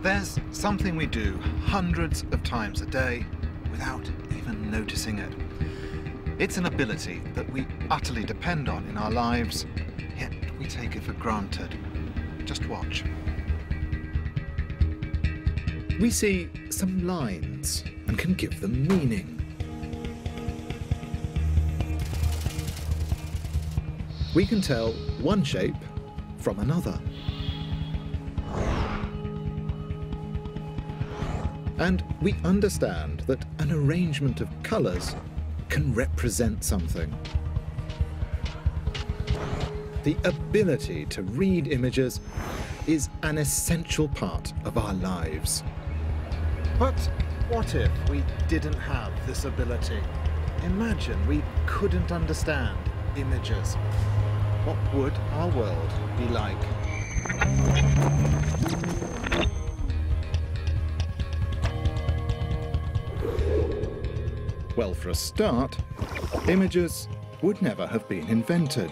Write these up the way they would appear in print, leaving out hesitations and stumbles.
There's something we do hundreds of times a day without even noticing it. It's an ability that we utterly depend on in our lives, yet we take it for granted. Just watch. We see some lines and can give them meaning. We can tell one shape from another. And we understand that an arrangement of colours can represent something. The ability to read images is an essential part of our lives. But what if we didn't have this ability? Imagine we couldn't understand images. What would our world be like? Well, for a start, images would never have been invented.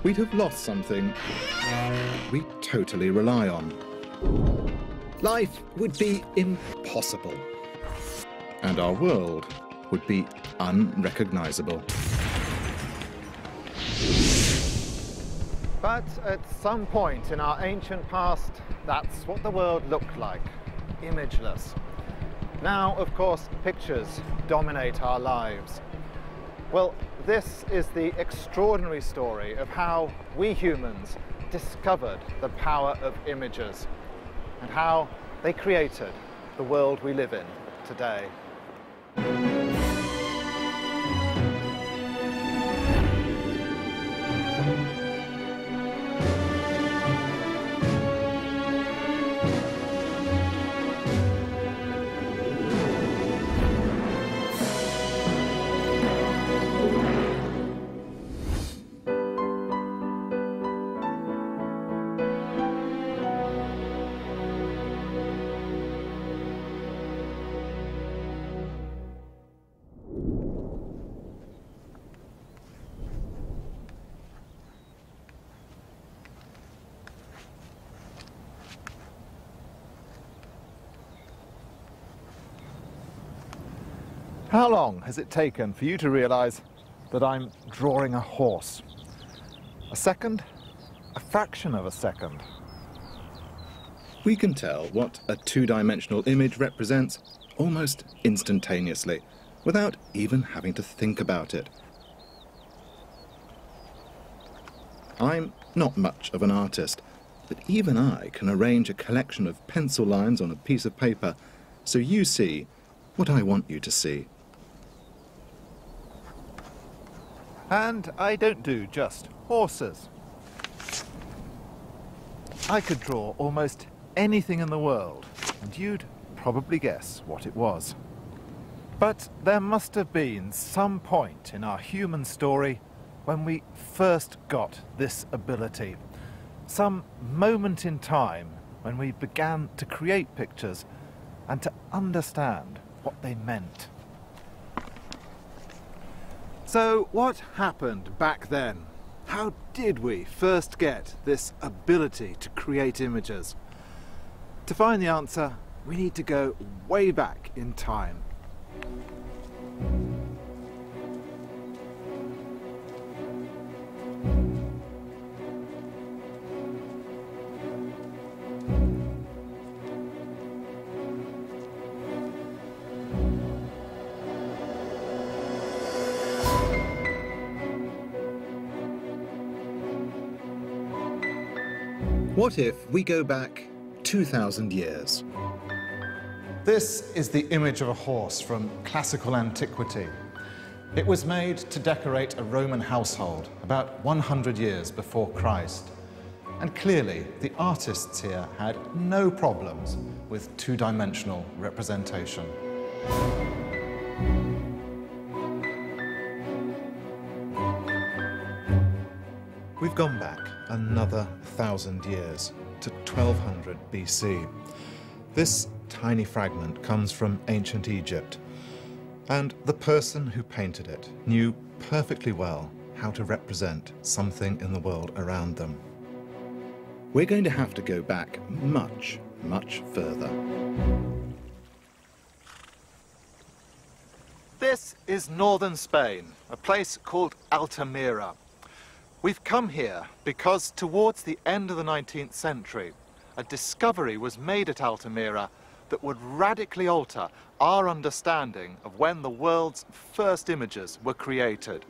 We'd have lost something we totally rely on. Life would be impossible, and our world would be unrecognizable. But at some point in our ancient past, that's what the world looked like, imageless. Now, of course, pictures dominate our lives. Well, this is the extraordinary story of how we humans discovered the power of images and how they created the world we live in today. How long has it taken for you to realise that I'm drawing a horse? A second? A fraction of a second? We can tell what a two-dimensional image represents almost instantaneously, without even having to think about it. I'm not much of an artist, but even I can arrange a collection of pencil lines on a piece of paper so you see what I want you to see. And I don't do just horses. I could draw almost anything in the world, and you'd probably guess what it was. But there must have been some point in our human story when we first got this ability. Some moment in time when we began to create pictures and to understand what they meant. So what happened back then? How did we first get this ability to create images? To find the answer, we need to go way back in time. What if we go back 2,000 years? This is the image of a horse from classical antiquity. It was made to decorate a Roman household about 100 years before Christ. And clearly, the artists here had no problems with two-dimensional representation. We've gone back another 1,000 years to 1200 BC. This tiny fragment comes from ancient Egypt, and the person who painted it knew perfectly well how to represent something in the world around them. We're going to have to go back much, much further. This is northern Spain, a place called Altamira. We've come here because towards the end of the 19th century, a discovery was made at Altamira that would radically alter our understanding of when the world's first images were created.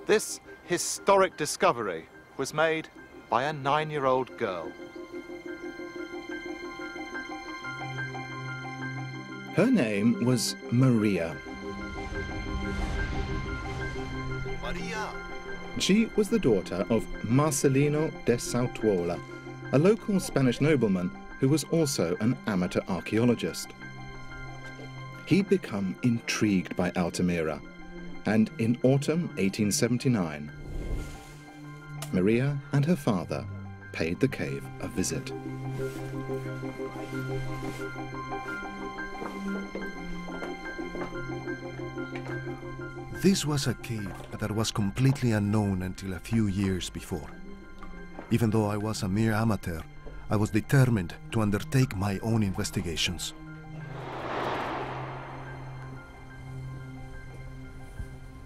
This historic discovery was made by a 9-year-old girl. Her name was Maria. Maria. She was the daughter of Marcelino de Sautuola, a local Spanish nobleman who was also an amateur archaeologist. He'd become intrigued by Altamira, and in autumn 1879, Maria and her father paid the cave a visit. This was a cave that was completely unknown until a few years before. Even though I was a mere amateur, I was determined to undertake my own investigations.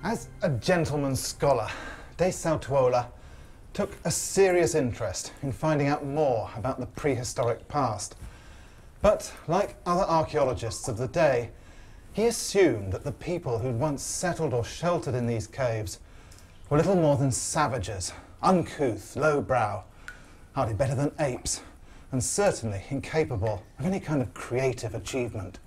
As a gentleman scholar, de Sautuola took a serious interest in finding out more about the prehistoric past. But like other archaeologists of the day, he assumed that the people who'd once settled or sheltered in these caves were little more than savages, uncouth, lowbrow, hardly better than apes, and certainly incapable of any kind of creative achievement.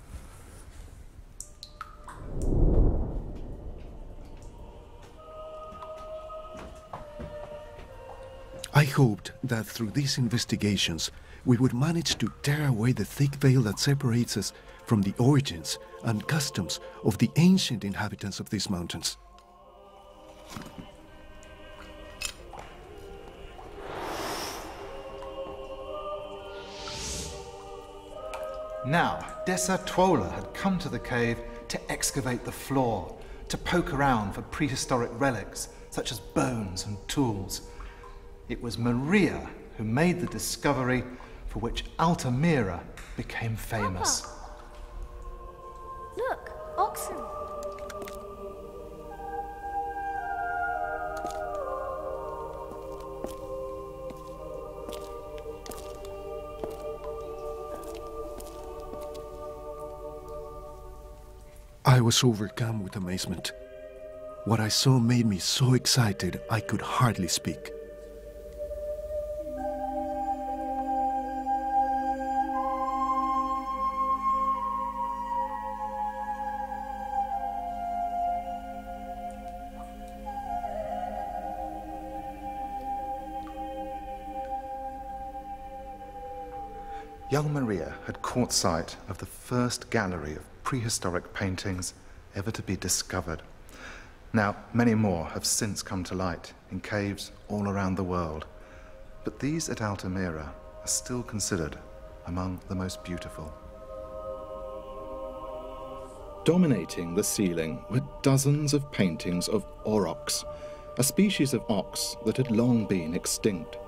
I hoped that through these investigations, we would manage to tear away the thick veil that separates us from the origins and customs of the ancient inhabitants of these mountains. Now, de Sautuola had come to the cave to excavate the floor, to poke around for prehistoric relics, such as bones and tools. It was Maria who made the discovery for which Altamira became famous. Papa. Look, oxen. I was overcome with amazement. What I saw made me so excited I could hardly speak. Young Maria had caught sight of the first gallery of prehistoric paintings ever to be discovered. Now, many more have since come to light in caves all around the world, but these at Altamira are still considered among the most beautiful. Dominating the ceiling were dozens of paintings of aurochs, a species of ox that had long been extinct.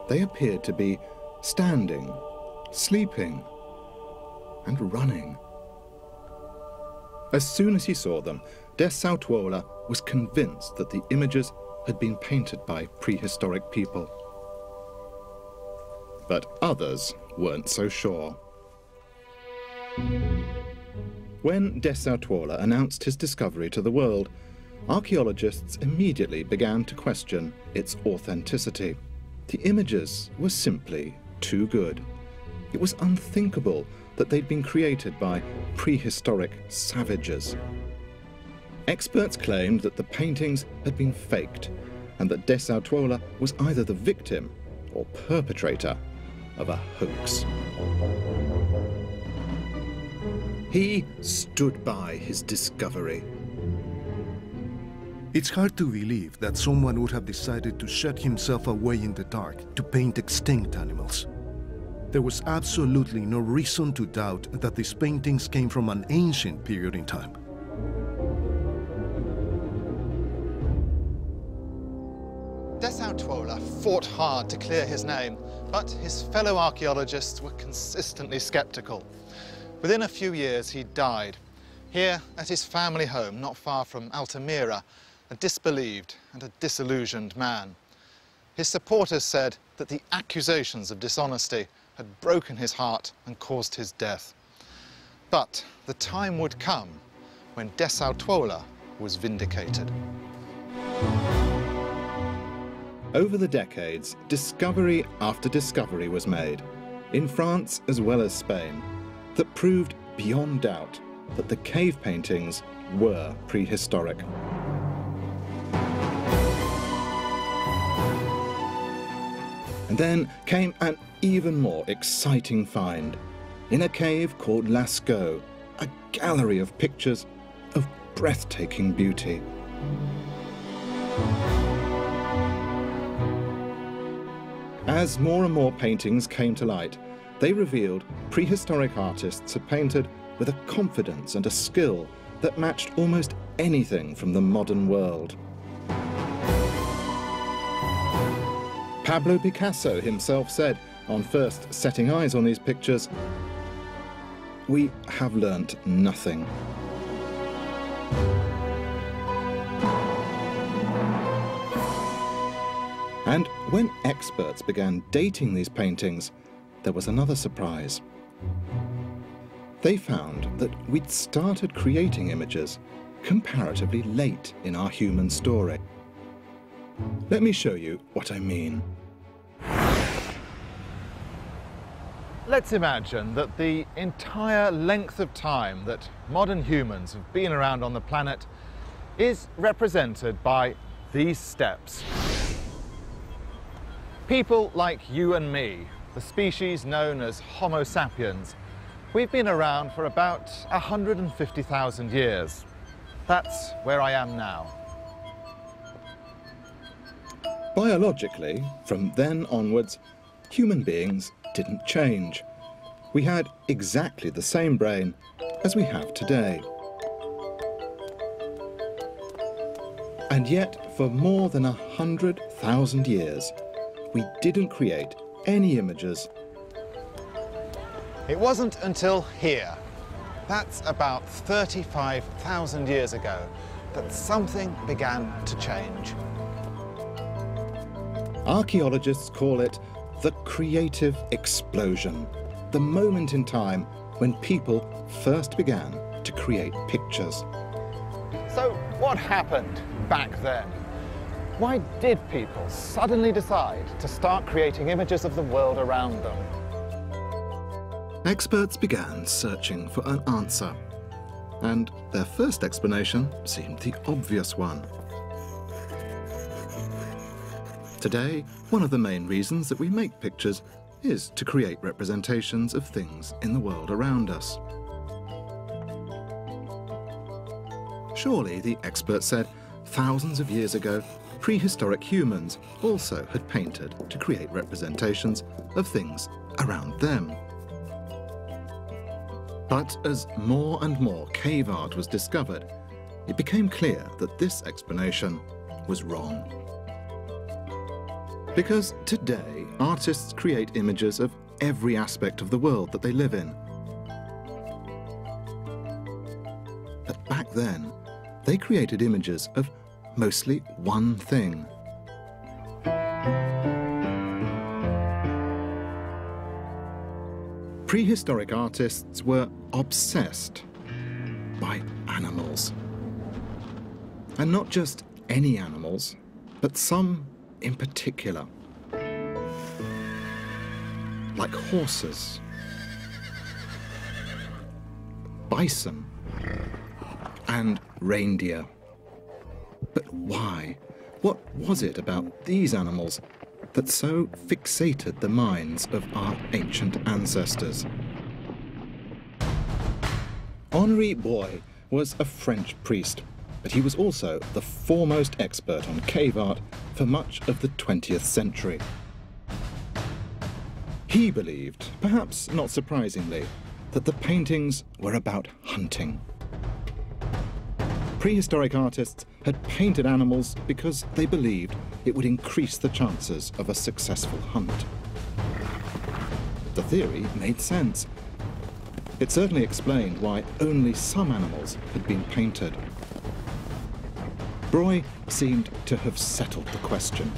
They appeared to be standing, sleeping, and running. As soon as he saw them, de Sautuola was convinced that the images had been painted by prehistoric people. But others weren't so sure. When de Sautuola announced his discovery to the world, archaeologists immediately began to question its authenticity. The images were simply too good. It was unthinkable that they'd been created by prehistoric savages. Experts claimed that the paintings had been faked and that de Sautuola was either the victim or perpetrator of a hoax. He stood by his discovery. It's hard to believe that someone would have decided to shut himself away in the dark to paint extinct animals. There was absolutely no reason to doubt that these paintings came from an ancient period in time. Dessau Tuola fought hard to clear his name, but his fellow archaeologists were consistently sceptical. Within a few years, he died, here at his family home not far from Altamira, a disbelieved and a disillusioned man. His supporters said that the accusations of dishonesty had broken his heart and caused his death. But the time would come when Dessau Tuola was vindicated. Over the decades, discovery after discovery was made, in France as well as Spain, that proved beyond doubt that the cave paintings were prehistoric. And then came an even more exciting find. In a cave called Lascaux, a gallery of pictures of breathtaking beauty. As more and more paintings came to light, they revealed prehistoric artists had painted with a confidence and a skill that matched almost anything from the modern world. Pablo Picasso himself said, on first setting eyes on these pictures, "We have learnt nothing." And when experts began dating these paintings, there was another surprise. They found that we'd started creating images comparatively late in our human story. Let me show you what I mean. Let's imagine that the entire length of time that modern humans have been around on the planet is represented by these steps. People like you and me, the species known as Homo sapiens, we've been around for about 150,000 years. That's where I am now. Biologically, from then onwards, human beings didn't change. We had exactly the same brain as we have today. And yet, for more than 100,000 years, we didn't create any images. It wasn't until here, that's about 35,000 years ago, that something began to change. Archaeologists call it the creative explosion, the moment in time when people first began to create pictures. So what happened back then? Why did people suddenly decide to start creating images of the world around them? Experts began searching for an answer, and their first explanation seemed the obvious one. Today, one of the main reasons that we make pictures is to create representations of things in the world around us. Surely, the experts said, thousands of years ago, prehistoric humans also had painted to create representations of things around them. But as more and more cave art was discovered, it became clear that this explanation was wrong. Because today, artists create images of every aspect of the world that they live in. But back then, they created images of mostly one thing. Prehistoric artists were obsessed by animals. And not just any animals, but some in particular. Like horses, bison, and reindeer. But why? What was it about these animals that so fixated the minds of our ancient ancestors? Henri Breuil was a French priest, but he was also the foremost expert on cave art for much of the 20th century. He believed, perhaps not surprisingly, that the paintings were about hunting. prehistoric artists had painted animals because they believed it would increase the chances of a successful hunt. The theory made sense. It certainly explained why only some animals had been painted. Broy seemed to have settled the question.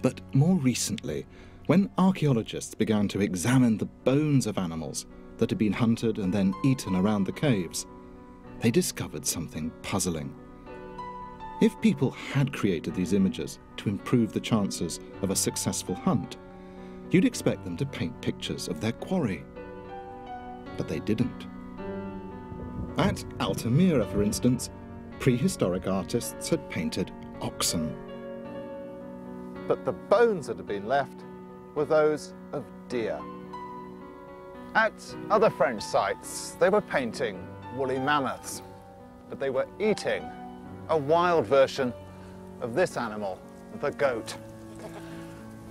But more recently, when archaeologists began to examine the bones of animals that had been hunted and then eaten around the caves, they discovered something puzzling. If people had created these images to improve the chances of a successful hunt, you'd expect them to paint pictures of their quarry. But they didn't. At Altamira, for instance, prehistoric artists had painted oxen. But the bones that had been left were those of deer. At other French sites, they were painting woolly mammoths, but they were eating a wild version of this animal, the goat.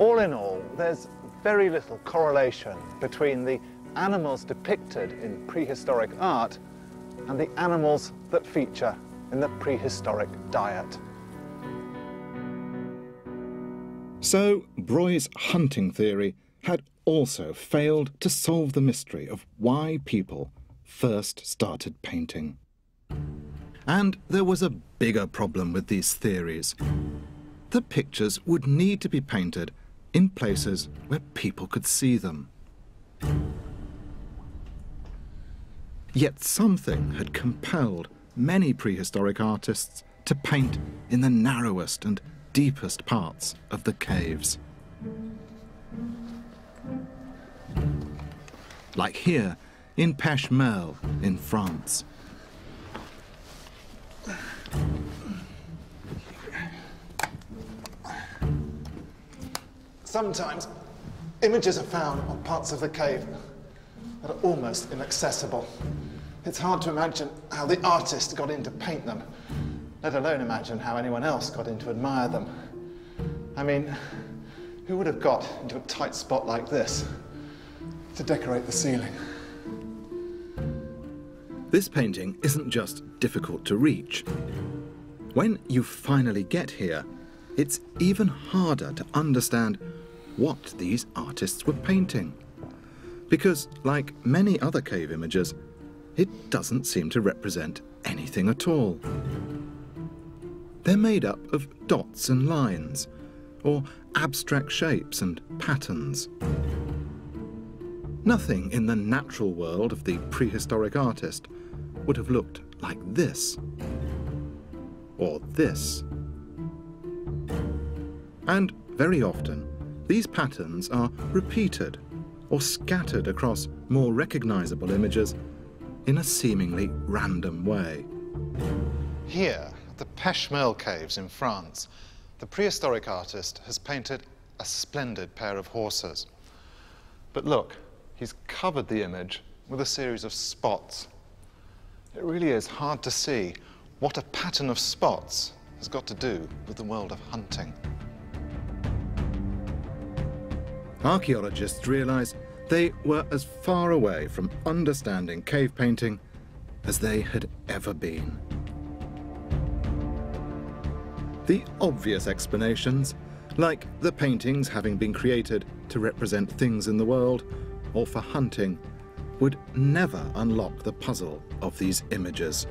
All in all, there's very little correlation between the animals depicted in prehistoric art and the animals that feature in the prehistoric diet. So Broy's hunting theory had also failed to solve the mystery of why people first started painting. And there was a bigger problem with these theories. The pictures would need to be painted in places where people could see them. Yet something had compelled many prehistoric artists to paint in the narrowest and deepest parts of the caves. Like here in Peshmerl in France. Sometimes images are found on parts of the cave that are almost inaccessible. It's hard to imagine how the artist got in to paint them, let alone imagine how anyone else got in to admire them. I mean, who would have got into a tight spot like this to decorate the ceiling? This painting isn't just difficult to reach. When you finally get here, it's even harder to understand what these artists were painting. Because, like many other cave images, it doesn't seem to represent anything at all. They're made up of dots and lines, or abstract shapes and patterns. Nothing in the natural world of the prehistoric artist would have looked like this, or this. And very often, these patterns are repeated or scattered across more recognizable images in a seemingly random way. Here, at the Peshmerl caves in France, the prehistoric artist has painted a splendid pair of horses. But look, he's covered the image with a series of spots. It really is hard to see what a pattern of spots has got to do with the world of hunting. Archaeologists realized they were as far away from understanding cave painting as they had ever been. The obvious explanations, like the paintings having been created to represent things in the world or for hunting, would never unlock the puzzle of these images.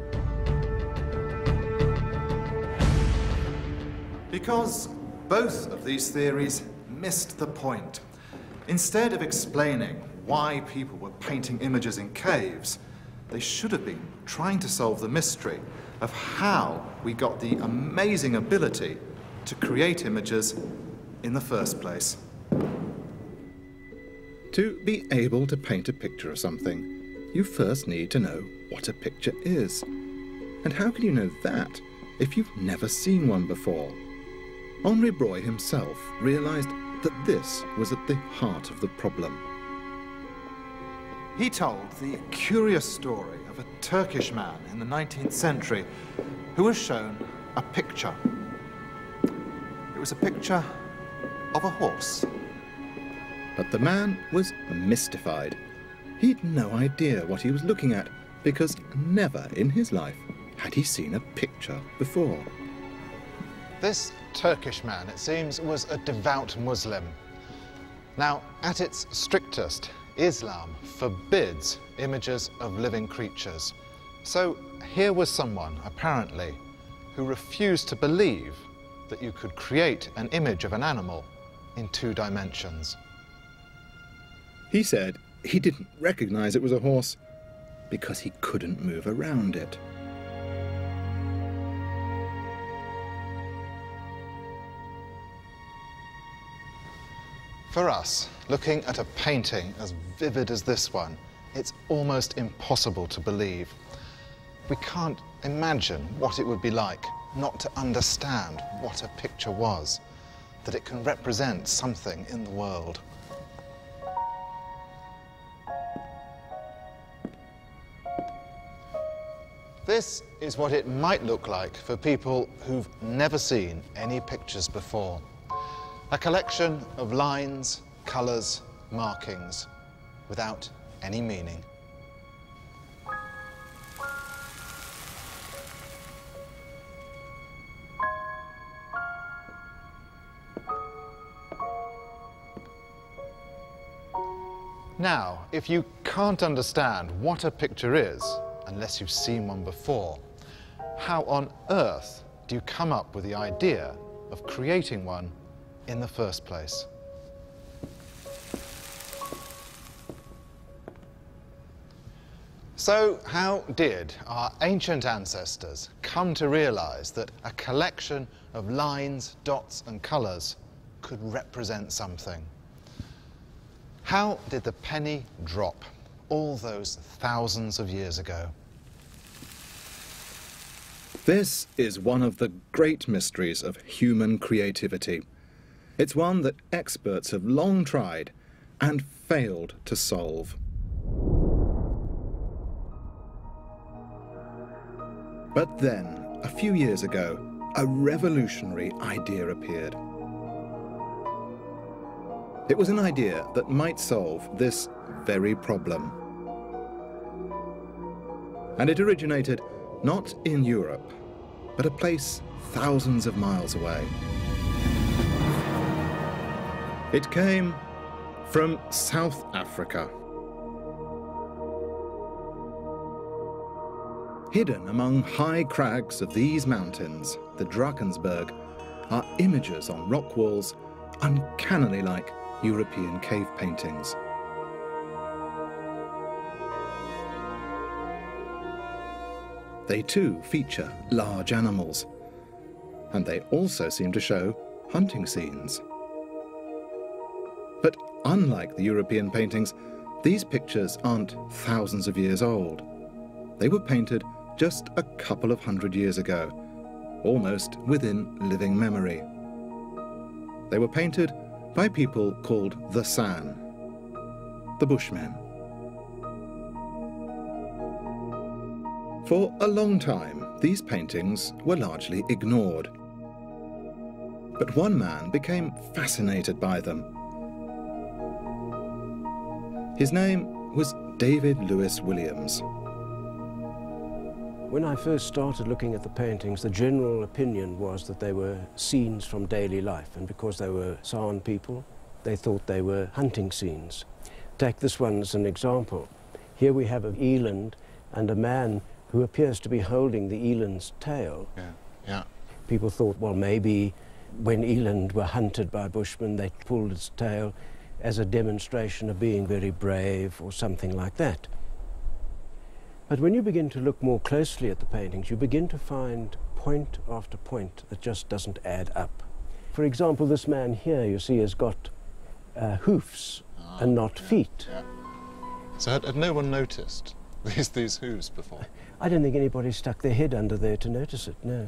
Because both of these theories missed the point. Instead of explaining why people were painting images in caves, they should have been trying to solve the mystery of how we got the amazing ability to create images in the first place. To be able to paint a picture of something, you first need to know what a picture is. And how can you know that if you've never seen one before? Henri Broy himself realized that this was at the heart of the problem. He told the curious story of a Turkish man in the 19th century who was shown a picture. It was a picture of a horse. But the man was mystified. He'd no idea what he was looking at, because never in his life had he seen a picture before. This Turkish man, it seems, was a devout Muslim. Now, at its strictest, Islam forbids images of living creatures. So here was someone, apparently, who refused to believe that you could create an image of an animal in 2 dimensions. He said he didn't recognize it was a horse because he couldn't move around it. For us, looking at a painting as vivid as this one, it's almost impossible to believe. We can't imagine what it would be like not to understand what a picture was, that it can represent something in the world. This is what it might look like for people who've never seen any pictures before. A collection of lines, colours, markings, without any meaning. Now, if you can't understand what a picture is, unless you've seen one before, how on earth do you come up with the idea of creating one in the first place? So how did our ancient ancestors come to realize that a collection of lines, dots and colors could represent something? How did the penny drop all those thousands of years ago? This is one of the great mysteries of human creativity. It's one that experts have long tried and failed to solve. But then, a few years ago, a revolutionary idea appeared. It was an idea that might solve this very problem. And it originated not in Europe, but a place thousands of miles away. It came from South Africa. Hidden among high crags of these mountains, the Drakensberg, are images on rock walls uncannily like European cave paintings. They too feature large animals, and they also seem to show hunting scenes. But unlike the European paintings, these pictures aren't thousands of years old. They were painted just a couple of hundred years ago, almost within living memory. They were painted by people called the San, the Bushmen. For a long time, these paintings were largely ignored. But one man became fascinated by them. His name was David Lewis Williams. When I first started looking at the paintings, the general opinion was that they were scenes from daily life, and because they were San people, they thought they were hunting scenes. Take this one as an example. Here we have an eland and a man who appears to be holding the eland's tail. Yeah. People thought, well, maybe when eland were hunted by Bushmen, they pulled its tail as a demonstration of being very brave or something like that. But when you begin to look more closely at the paintings, you begin to find point after point that just doesn't add up. For example, this man here, you see, has got hoofs and not feet. Yeah. So had no one noticed these hooves before? I don't think anybody stuck their head under there to notice it, no.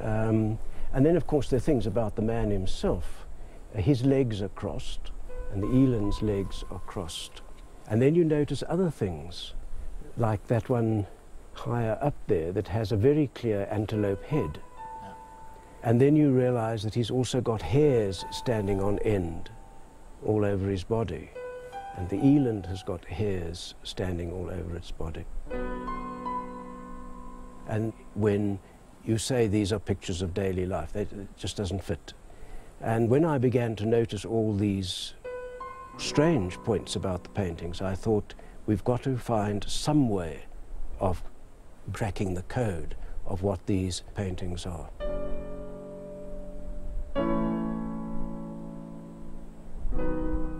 And then, of course, there are things about the man himself. His legs are crossed, and the eland's legs are crossed. And then you notice other things, like that one higher up there that has a very clear antelope head. Yeah. And then you realize that he's also got hairs standing on end all over his body. And the eland has got hairs standing all over its body. And when you say these are pictures of daily life, it just doesn't fit. And when I began to notice all these strange points about the paintings, I thought we've got to find some way of cracking the code of what these paintings are.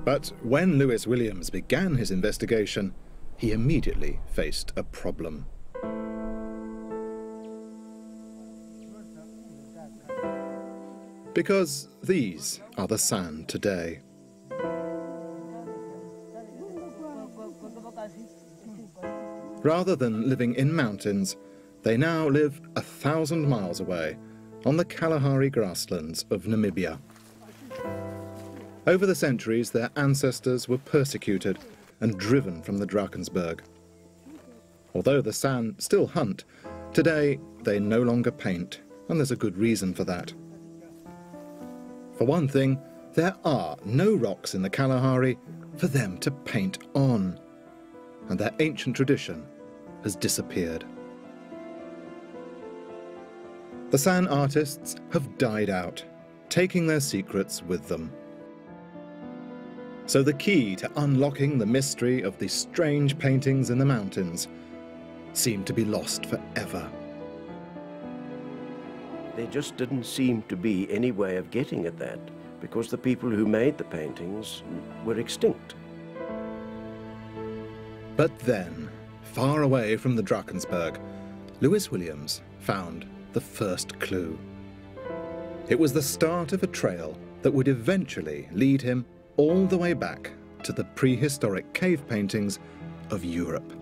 But when Lewis Williams began his investigation, he immediately faced a problem. Because these are the sand today. Rather than living in mountains, they now live 1,000 miles away on the Kalahari grasslands of Namibia. Over the centuries, their ancestors were persecuted and driven from the Drakensberg. Although the San still hunt, today they no longer paint, and there's a good reason for that. For one thing, there are no rocks in the Kalahari for them to paint on, and their ancient tradition has disappeared. The San artists have died out, taking their secrets with them. So the key to unlocking the mystery of these strange paintings in the mountains seemed to be lost forever. There just didn't seem to be any way of getting at that, because the people who made the paintings were extinct. But then, far away from the Drakensberg, Lewis Williams found the first clue. It was the start of a trail that would eventually lead him all the way back to the prehistoric cave paintings of Europe.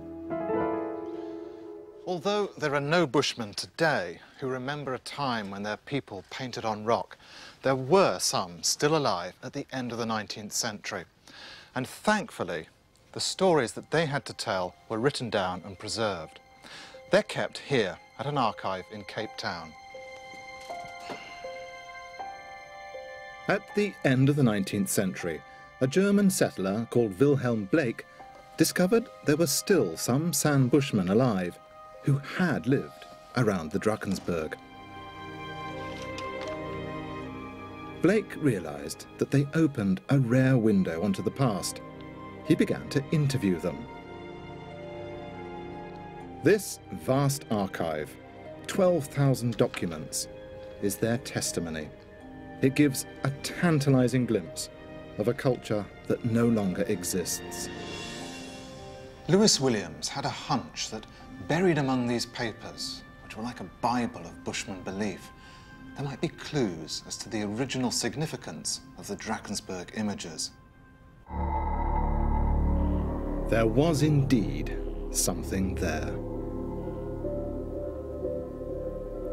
Although there are no Bushmen today who remember a time when their people painted on rock, there were some still alive at the end of the 19th century. And thankfully, the stories that they had to tell were written down and preserved. They're kept here at an archive in Cape Town. At the end of the 19th century, a German settler called Wilhelm Blake discovered there were still some San Bushmen alive who had lived around the Drakensberg. Blake realized that they opened a rare window onto the past. He began to interview them. This vast archive, 12,000 documents, is their testimony. It gives a tantalizing glimpse of a culture that no longer exists. Lewis Williams had a hunch that buried among these papers, which were like a Bible of Bushman belief, there might be clues as to the original significance of the Drakensberg images. There was indeed something there.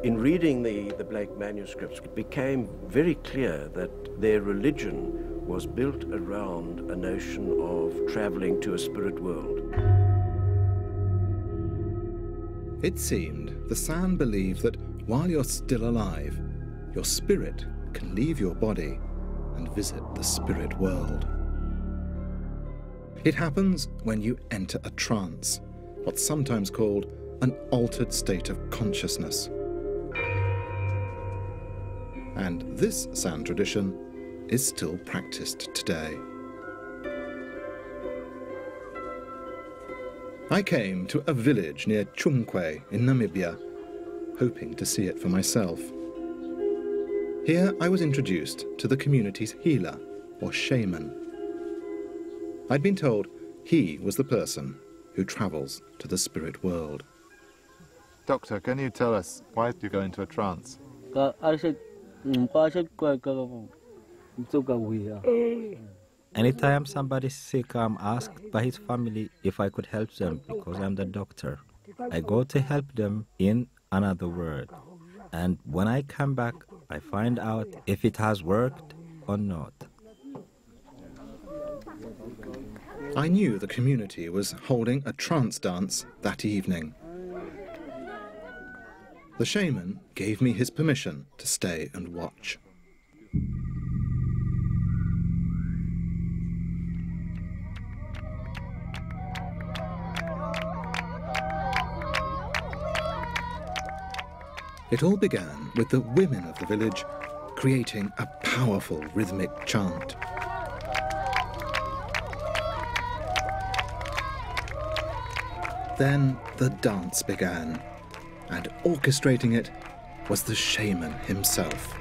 In reading the Blake manuscripts, it became very clear that their religion was built around a notion of traveling to a spirit world. It seemed the San believed that while you're still alive, your spirit can leave your body and visit the spirit world. It happens when you enter a trance, what's sometimes called an altered state of consciousness. And this San tradition is still practiced today. I came to a village near Chumkwe in Namibia, hoping to see it for myself. Here I was introduced to the community's healer, or shaman. I'd been told he was the person who travels to the spirit world. Doctor, can you tell us why did you go into a trance? Anytime somebody's sick, I'm asked by his family if I could help them because I'm the doctor. I go to help them in another world. And when I come back, I find out if it has worked or not. I knew the community was holding a trance dance that evening. The shaman gave me his permission to stay and watch. It all began with the women of the village creating a powerful rhythmic chant. Then the dance began, and orchestrating it was the shaman himself.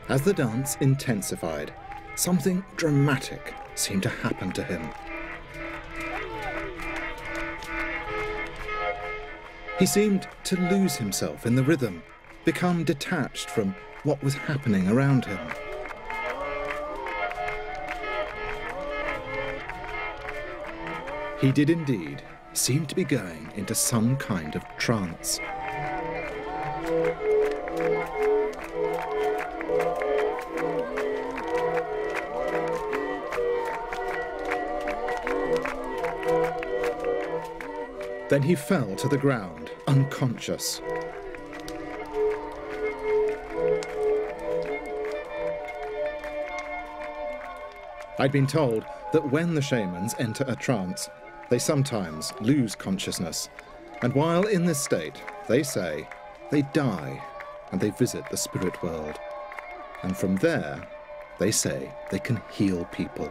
As the dance intensified, something dramatic seemed to happen to him. He seemed to lose himself in the rhythm, become detached from what was happening around him. He did indeed seem to be going into some kind of trance. Then he fell to the ground, unconscious. I'd been told that when the shamans enter a trance, they sometimes lose consciousness, and while in this state, they say, they die and they visit the spirit world. And from there, they say they can heal people.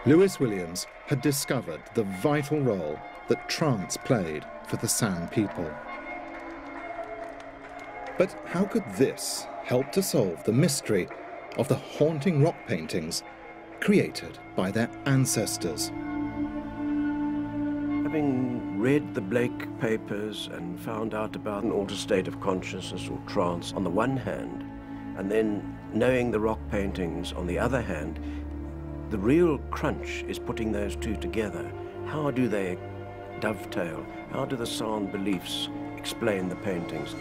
Lewis Williams had discovered the vital role that trance played for the San people. But how could this help to solve the mystery of the haunting rock paintings created by their ancestors? Having read the Blake papers and found out about an altered state of consciousness or trance on the one hand, and then knowing the rock paintings on the other hand, the real crunch is putting those two together. How do they dovetail? How do the sound beliefs explain the paintings?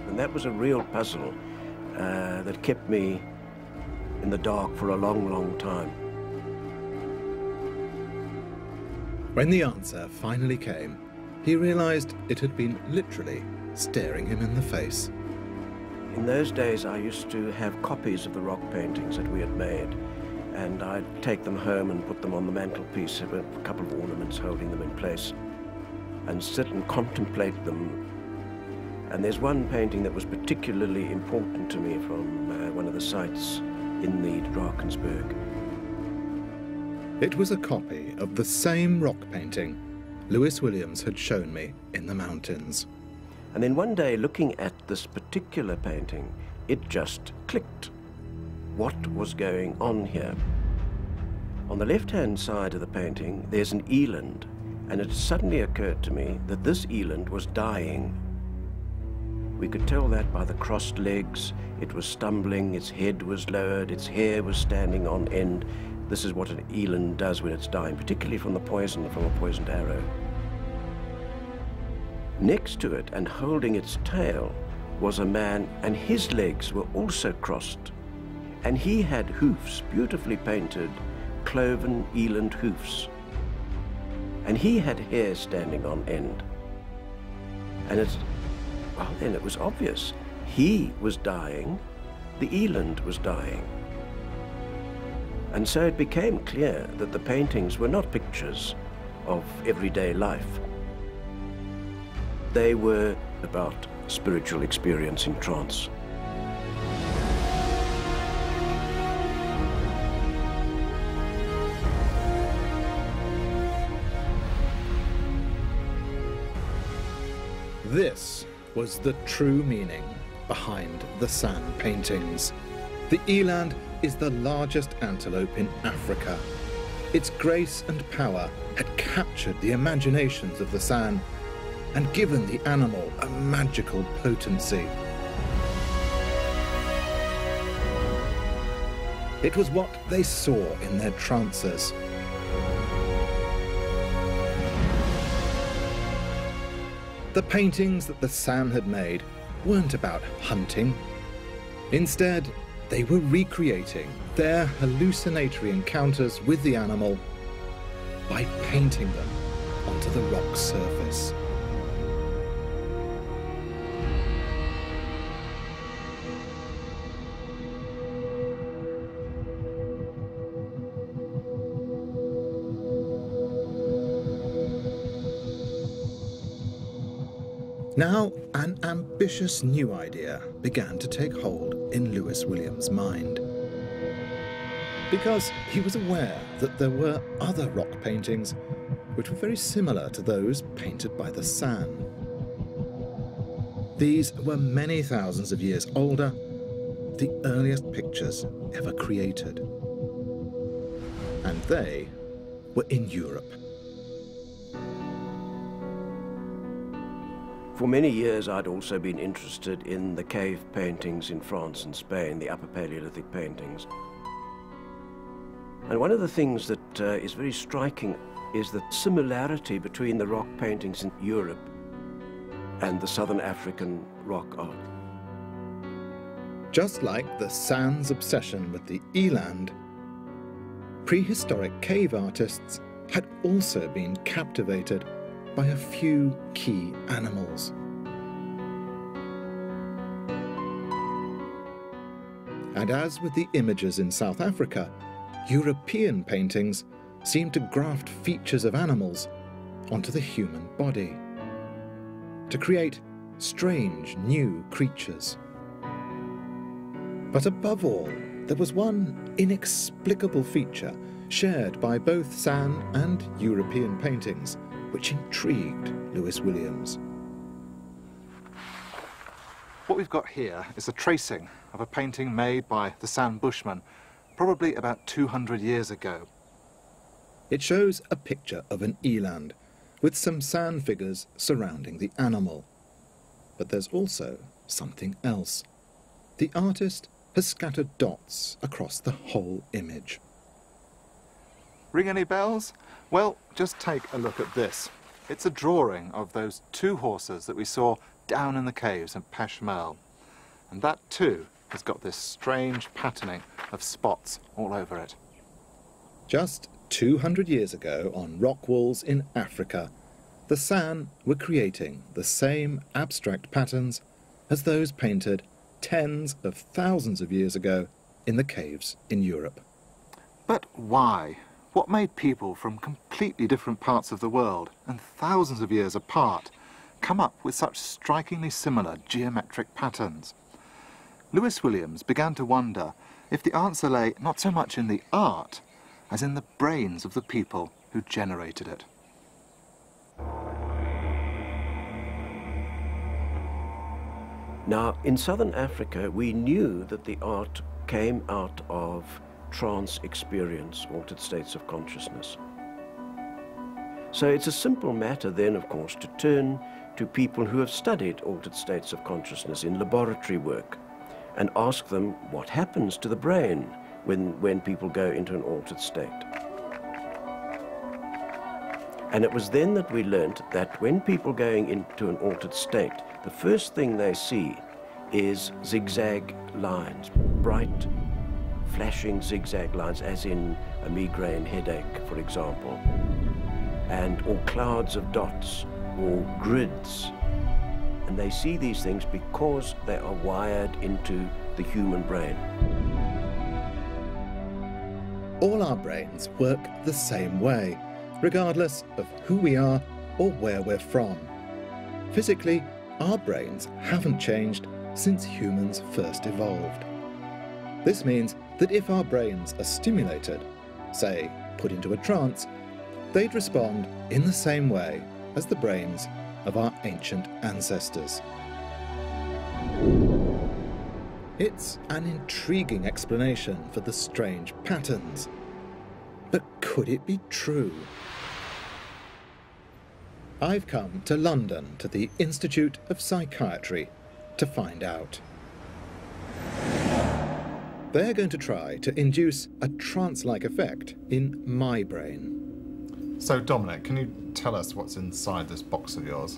And that was a real puzzle that kept me in the dark for a long, long time. When the answer finally came, he realized it had been literally staring him in the face. In those days, I used to have copies of the rock paintings that we had made, and I'd take them home and put them on the mantelpiece, a couple of ornaments holding them in place, and sit and contemplate them. And there's one painting that was particularly important to me from one of the sites in the Drakensberg. It was a copy of the same rock painting Lewis Williams had shown me in the mountains. And then one day, looking at this particular painting, it just clicked. What was going on here? On the left-hand side of the painting, there's an eland, and it suddenly occurred to me that this eland was dying. We could tell that by the crossed legs. It was stumbling, its head was lowered, its hair was standing on end. This is what an eland does when it's dying, particularly from the poison, from a poisoned arrow. Next to it, and holding its tail, was a man, and his legs were also crossed. And he had hoofs, beautifully painted, cloven eland hoofs. And he had hair standing on end. And well, then it was obvious. He was dying, the eland was dying. And so it became clear that the paintings were not pictures of everyday life. They were about spiritual experience in trance. This was the true meaning behind the San paintings. The eland is the largest antelope in Africa. Its grace and power had captured the imaginations of the San and given the animal a magical potency. It was what they saw in their trances. The paintings that the San had made weren't about hunting. Instead, they were recreating their hallucinatory encounters with the animal by painting them onto the rock surface. Now, an ambitious new idea began to take hold in Lewis Williams' mind. Because he was aware that there were other rock paintings which were very similar to those painted by the San. These were many thousands of years older, the earliest pictures ever created. And they were in Europe. For many years I'd also been interested in the cave paintings in France and Spain, the Upper Paleolithic paintings. And one of the things that is very striking is the similarity between the rock paintings in Europe and the Southern African rock art. Just like the San's obsession with the eland, prehistoric cave artists had also been captivated by a few key animals. And as with the images in South Africa, European paintings seemed to graft features of animals onto the human body, to create strange new creatures. But above all, there was one inexplicable feature shared by both San and European paintings, which intrigued Lewis Williams. What we've got here is a tracing of a painting made by the San Bushmen, probably about 200 years ago. It shows a picture of an eland, with some San figures surrounding the animal. But there's also something else. The artist has scattered dots across the whole image. Ring any bells? Well, just take a look at this. It's a drawing of those two horses that we saw down in the caves of Peshmerl. And that too has got this strange patterning of spots all over it. Just 200 years ago, on rock walls in Africa, the San were creating the same abstract patterns as those painted tens of thousands of years ago in the caves in Europe. But why? What made people from completely different parts of the world and thousands of years apart come up with such strikingly similar geometric patterns? Lewis Williams began to wonder if the answer lay not so much in the art as in the brains of the people who generated it. Now, in southern Africa, we knew that the art came out of trance experience, altered states of consciousness. So it's a simple matter then, of course, to turn to people who have studied altered states of consciousness in laboratory work and ask them what happens to the brain when people go into an altered state. And it was then that we learnt that when people going into an altered state, the first thing they see is zigzag lines, bright, flashing zigzag lines, as in a migraine headache, for example, or clouds of dots, or grids. And they see these things because they are wired into the human brain. All our brains work the same way, regardless of who we are or where we're from. Physically, our brains haven't changed since humans first evolved. This means that if our brains are stimulated, say, put into a trance, they'd respond in the same way as the brains of our ancient ancestors. It's an intriguing explanation for the strange patterns. But could it be true? I've come to London to the Institute of Psychiatry to find out. They're going to try to induce a trance-like effect in my brain. So, Dominic, can you tell us what's inside this box of yours?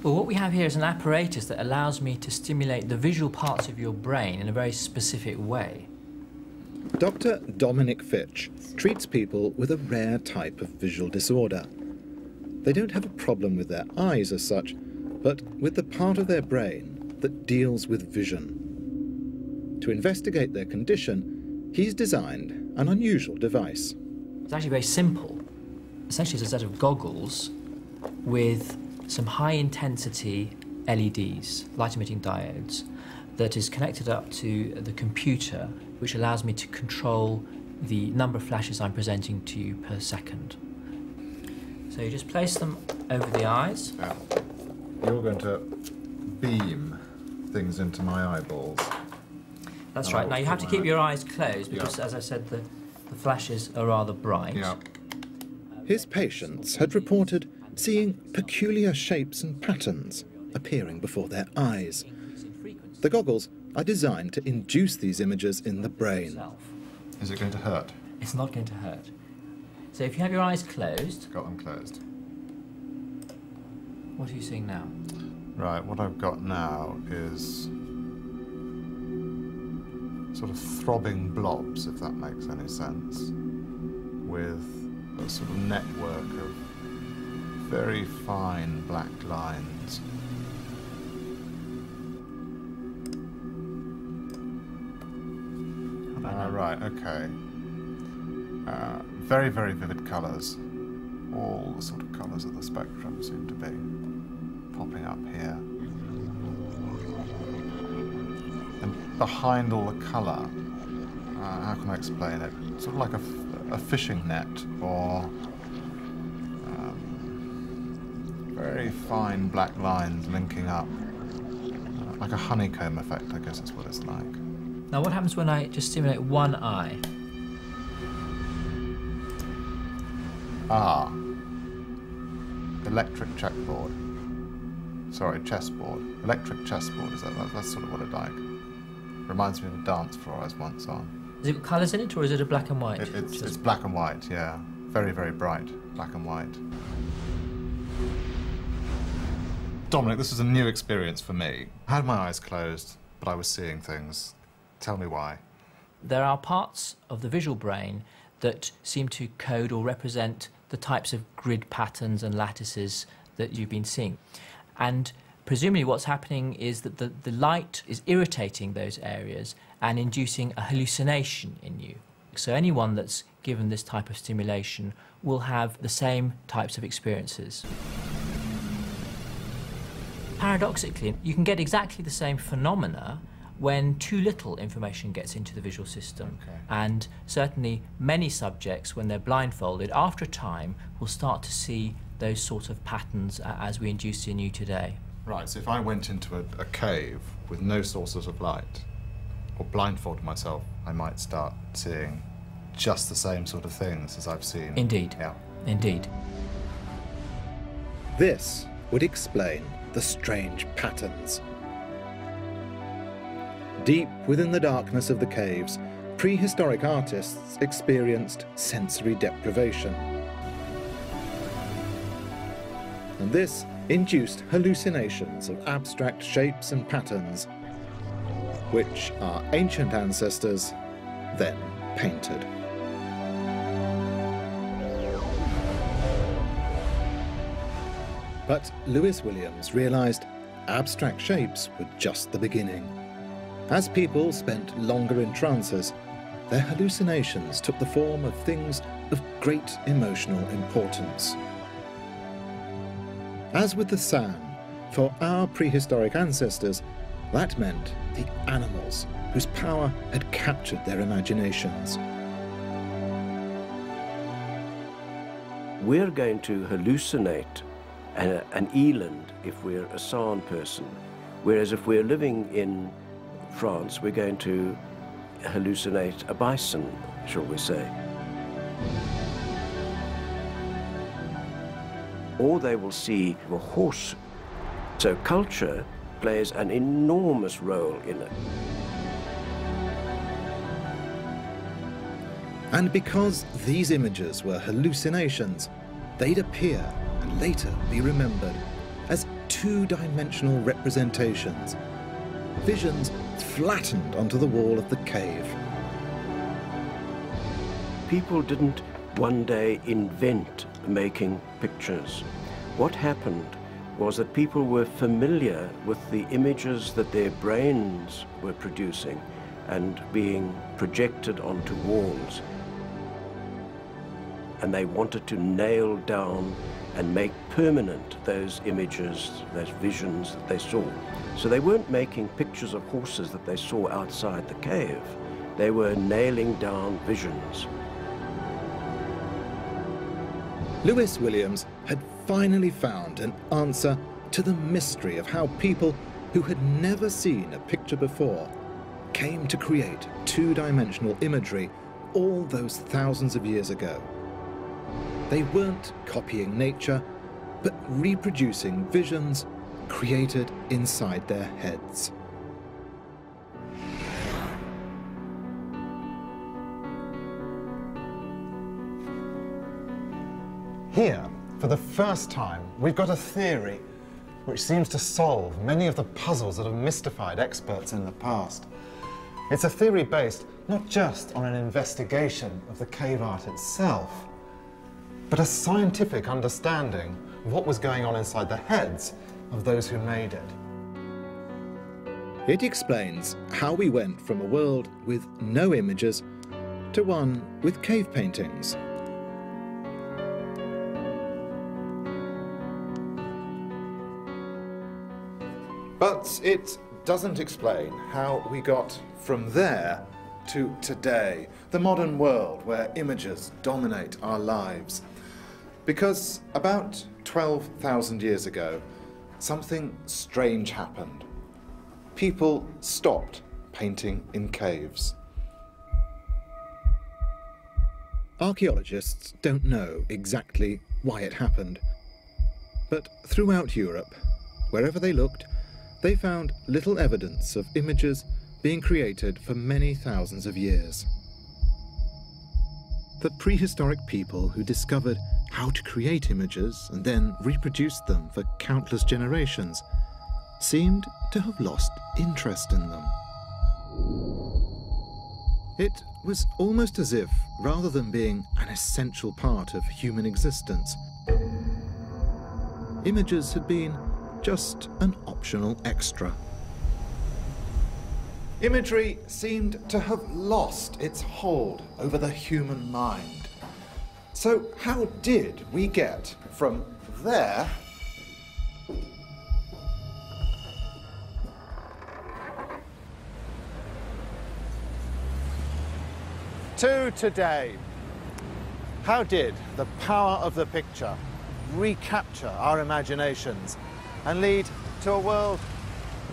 Well, what we have here is an apparatus that allows me to stimulate the visual parts of your brain in a very specific way. Dr. Dominic Fitch treats people with a rare type of visual disorder. They don't have a problem with their eyes as such, but with the part of their brain that deals with vision. To investigate their condition, he's designed an unusual device. It's actually very simple. Essentially, it's a set of goggles with some high-intensity LEDs, light-emitting diodes, that is connected up to the computer, which allows me to control the number of flashes I'm presenting to you per second. So you just place them over the eyes. Yeah. You're going to beam things into my eyeballs. That's right. Now you have to keep your eyes closed because, as I said, the flashes are rather bright. Yeah. His patients had reported seeing peculiar shapes and patterns appearing before their eyes. The goggles are designed to induce these images in the brain. Is it going to hurt? It's not going to hurt. So if you have your eyes closed... Got them closed. What are you seeing now? Right, what I've got now is sort of throbbing blobs, if that makes any sense, with a sort of network of very fine black lines. Right, okay. Very, very vivid colours. All the sort of colours of the spectrum seem to be popping up here. And behind all the colour, how can I explain it? Sort of like a fishing net, or very fine black lines linking up, like a honeycomb effect, I guess is what it's like. Now what happens when I just stimulate one eye? Ah. Electric checkboard. Sorry, chessboard. Electric chessboard, that's sort of what it like. Reminds me of a dance floor I was once on. Has it got colours in it, or is it a black and white? It's black and white, yeah. Very, very bright black and white. Dominic, this was a new experience for me. I had my eyes closed, but I was seeing things. Tell me why. There are parts of the visual brain that seem to code or represent the types of grid patterns and lattices that you've been seeing. And presumably what's happening is that the light is irritating those areas and inducing a hallucination in you. So anyone that's given this type of stimulation will have the same types of experiences. Paradoxically, you can get exactly the same phenomena when too little information gets into the visual system. Okay. And certainly many subjects, when they're blindfolded, after a time will start to see those sort of patterns as we induce in you today. Right, so if I went into a cave with no sources of light, or blindfolded myself, I might start seeing just the same sort of things as I've seen. Indeed. Yeah. Indeed. This would explain the strange patterns. Deep within the darkness of the caves, prehistoric artists experienced sensory deprivation. And this induced hallucinations of abstract shapes and patterns, which our ancient ancestors then painted. But Lewis Williams realized abstract shapes were just the beginning. As people spent longer in trances, their hallucinations took the form of things of great emotional importance. As with the sand, for our prehistoric ancestors, that meant the animals whose power had captured their imaginations. We're going to hallucinate an eland if we're a San person, whereas if we're living in France, we're going to hallucinate a bison, shall we say. Or they will see a horse. So culture plays an enormous role in it. And because these images were hallucinations, they'd appear and later be remembered as two-dimensional representations, visions flattened onto the wall of the cave. People didn't one day invent making pictures. What happened was that people were familiar with the images that their brains were producing and being projected onto walls. And they wanted to nail down and make permanent those images, those visions that they saw. So they weren't making pictures of horses that they saw outside the cave. They were nailing down visions. Lewis Williams had finally found an answer to the mystery of how people who had never seen a picture before came to create two-dimensional imagery all those thousands of years ago. They weren't copying nature, but reproducing visions created inside their heads. Here, for the first time, we've got a theory which seems to solve many of the puzzles that have mystified experts in the past. It's a theory based not just on an investigation of the cave art itself, but a scientific understanding of what was going on inside the heads of those who made it. It explains how we went from a world with no images to one with cave paintings. But it doesn't explain how we got from there to today, the modern world where images dominate our lives. Because about 12,000 years ago, something strange happened. People stopped painting in caves. Archaeologists don't know exactly why it happened, but throughout Europe, wherever they looked, they found little evidence of images being created for many thousands of years. The prehistoric people who discovered how to create images and then reproduced them for countless generations seemed to have lost interest in them. It was almost as if, rather than being an essential part of human existence, images had been just an optional extra. Imagery seemed to have lost its hold over the human mind. So how did we get from there to today? How did the power of the picture recapture our imaginations and lead to a world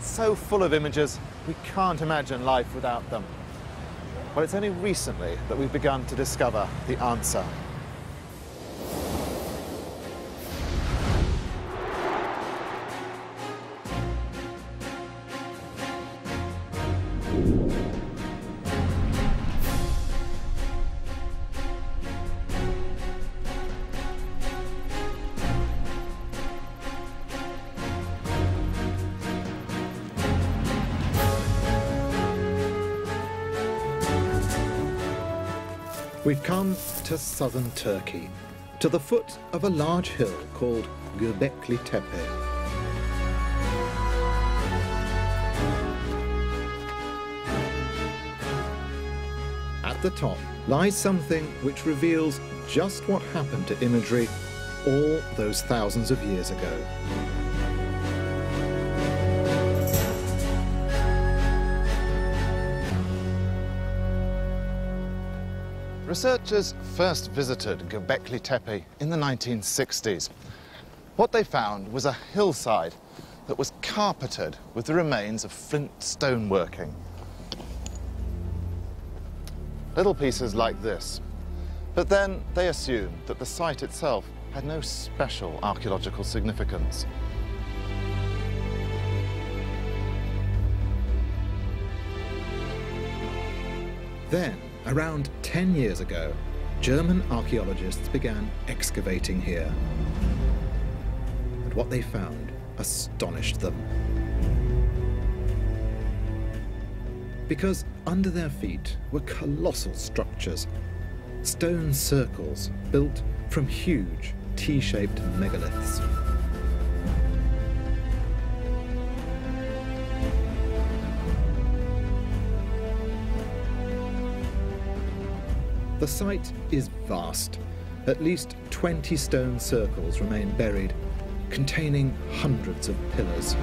so full of images we can't imagine life without them? Well, it's only recently that we've begun to discover the answer. We've come to southern Turkey, to the foot of a large hill called Gobekli Tepe. At the top lies something which reveals just what happened to imagery all those thousands of years ago. Researchers first visited Gobekli Tepe in the 1960s. What they found was a hillside that was carpeted with the remains of flint stoneworking. Little pieces like this. But then they assumed that the site itself had no special archaeological significance. Then, around 10 years ago, German archaeologists began excavating here. And what they found astonished them. Because under their feet were colossal structures, stone circles built from huge T-shaped megaliths. The site is vast, at least 20 stone circles remain buried, containing hundreds of pillars.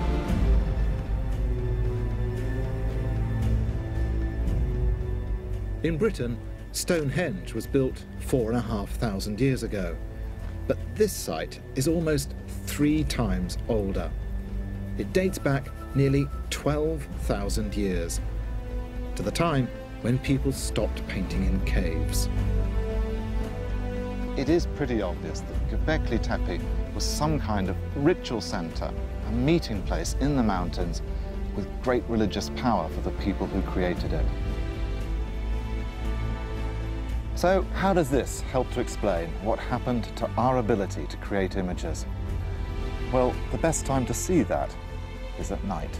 In Britain, Stonehenge was built 4,500 years ago, but this site is almost 3 times older. It dates back nearly 12,000 years, to the time when people stopped painting in caves. It is pretty obvious that Gobekli Tepe was some kind of ritual centre, a meeting place in the mountains with great religious power for the people who created it. So how does this help to explain what happened to our ability to create images? Well, the best time to see that is at night.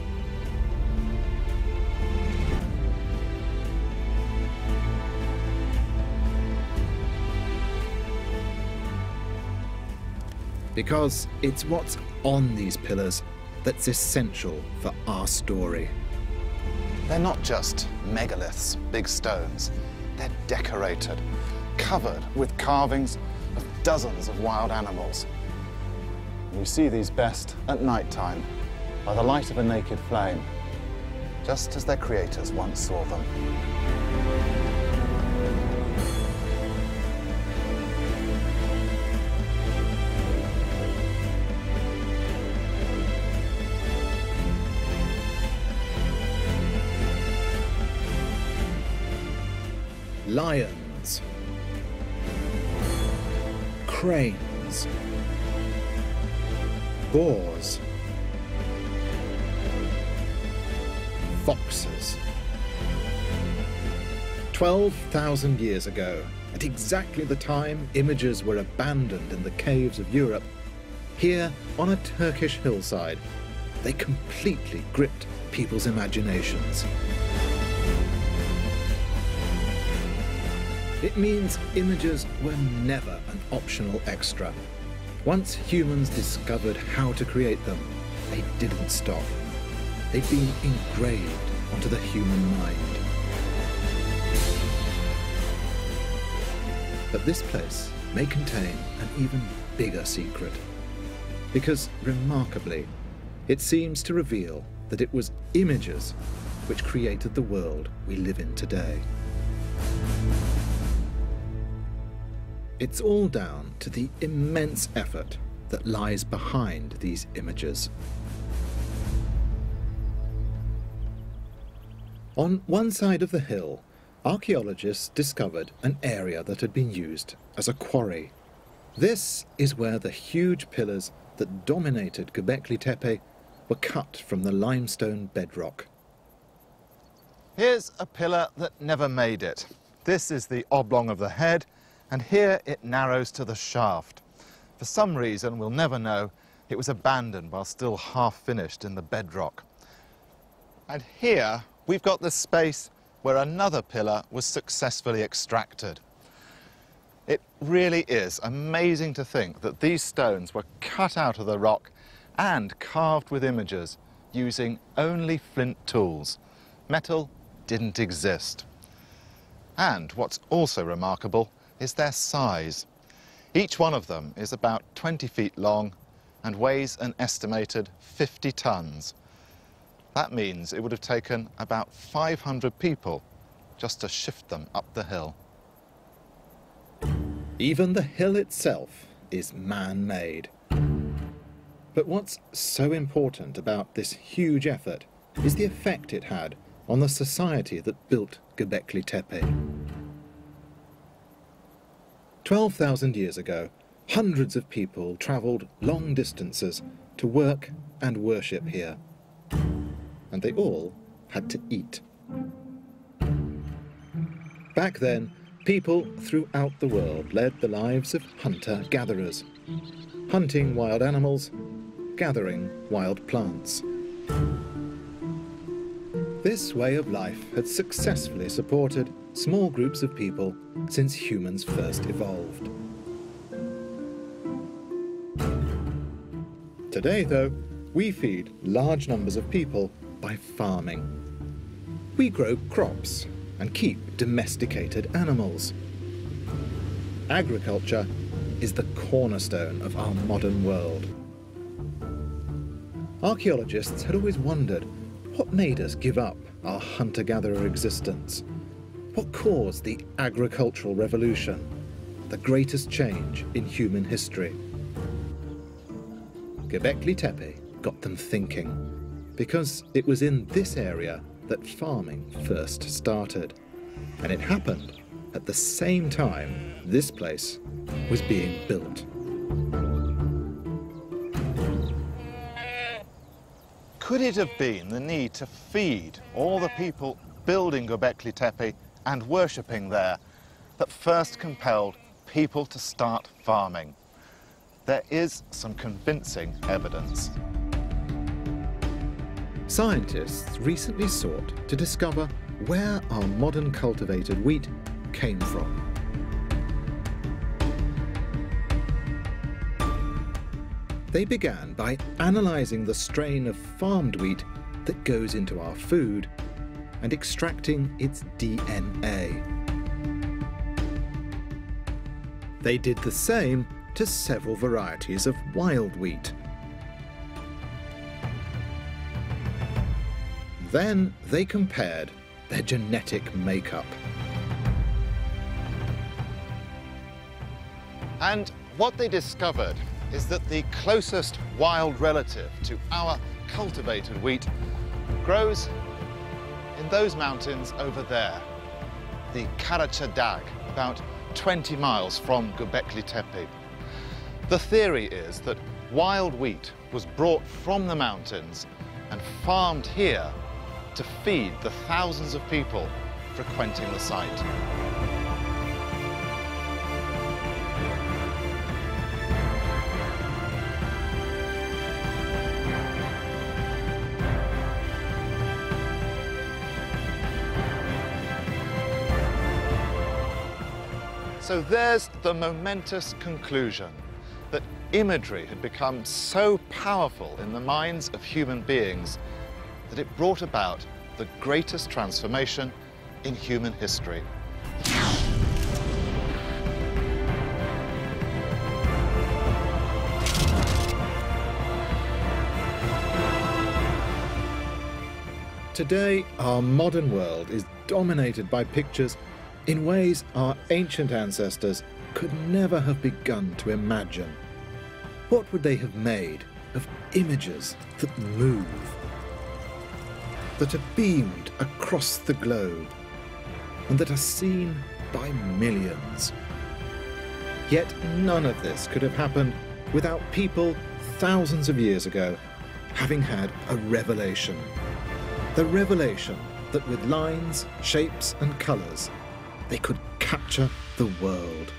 Because it's what's on these pillars that's essential for our story. They're not just megaliths, big stones. They're decorated, covered with carvings of dozens of wild animals. We see these best at night time, by the light of a naked flame, just as their creators once saw them. Lions, cranes, boars, foxes. 12,000 years ago, at exactly the time images were abandoned in the caves of Europe, here on a Turkish hillside, they completely gripped people's imaginations. It means images were never an optional extra. Once humans discovered how to create them, they didn't stop. They'd been engraved onto the human mind. But this place may contain an even bigger secret. Because, remarkably, it seems to reveal that it was images which created the world we live in today. It's all down to the immense effort that lies behind these images. On one side of the hill, archaeologists discovered an area that had been used as a quarry. This is where the huge pillars that dominated Gobekli Tepe were cut from the limestone bedrock. Here's a pillar that never made it. This is the oblong of the head, and here it narrows to the shaft. For some reason we'll never know, it was abandoned while still half finished in the bedrock. And here we've got the space where another pillar was successfully extracted. It really is amazing to think that these stones were cut out of the rock and carved with images using only flint tools. Metal didn't exist. And what's also remarkable is their size. Each one of them is about 20 feet long and weighs an estimated 50 tons. That means it would have taken about 500 people just to shift them up the hill. Even the hill itself is man-made. But what's so important about this huge effort is the effect it had on the society that built Gobekli Tepe. 12,000 years ago, hundreds of people travelled long distances to work and worship here. And they all had to eat. Back then, people throughout the world led the lives of hunter-gatherers, hunting wild animals, gathering wild plants. This way of life had successfully supported small groups of people since humans first evolved. Today, though, we feed large numbers of people by farming. We grow crops and keep domesticated animals. Agriculture is the cornerstone of our modern world. Archaeologists had always wondered what made us give up our hunter-gatherer existence. What caused the agricultural revolution, the greatest change in human history? Gobekli Tepe got them thinking, because it was in this area that farming first started. And it happened at the same time this place was being built. Could it have been the need to feed all the people building Gobekli Tepe and worshipping there that first compelled people to start farming? There is some convincing evidence. Scientists recently sought to discover where our modern cultivated wheat came from. They began by analysing the strain of farmed wheat that goes into our food and extracting its DNA. They did the same to several varieties of wild wheat. Then they compared their genetic makeup. And what they discovered is that the closest wild relative to our cultivated wheat grows in those mountains over there, the Karachadag, about 20 miles from Gobekli Tepe. The theory is that wild wheat was brought from the mountains and farmed here to feed the thousands of people frequenting the site. So there's the momentous conclusion that imagery had become so powerful in the minds of human beings that it brought about the greatest transformation in human history. Today, our modern world is dominated by pictures in ways our ancient ancestors could never have begun to imagine. What would they have made of images that move, that are beamed across the globe, and that are seen by millions? Yet none of this could have happened without people thousands of years ago having had a revelation. The revelation that with lines, shapes and colours they could capture the world.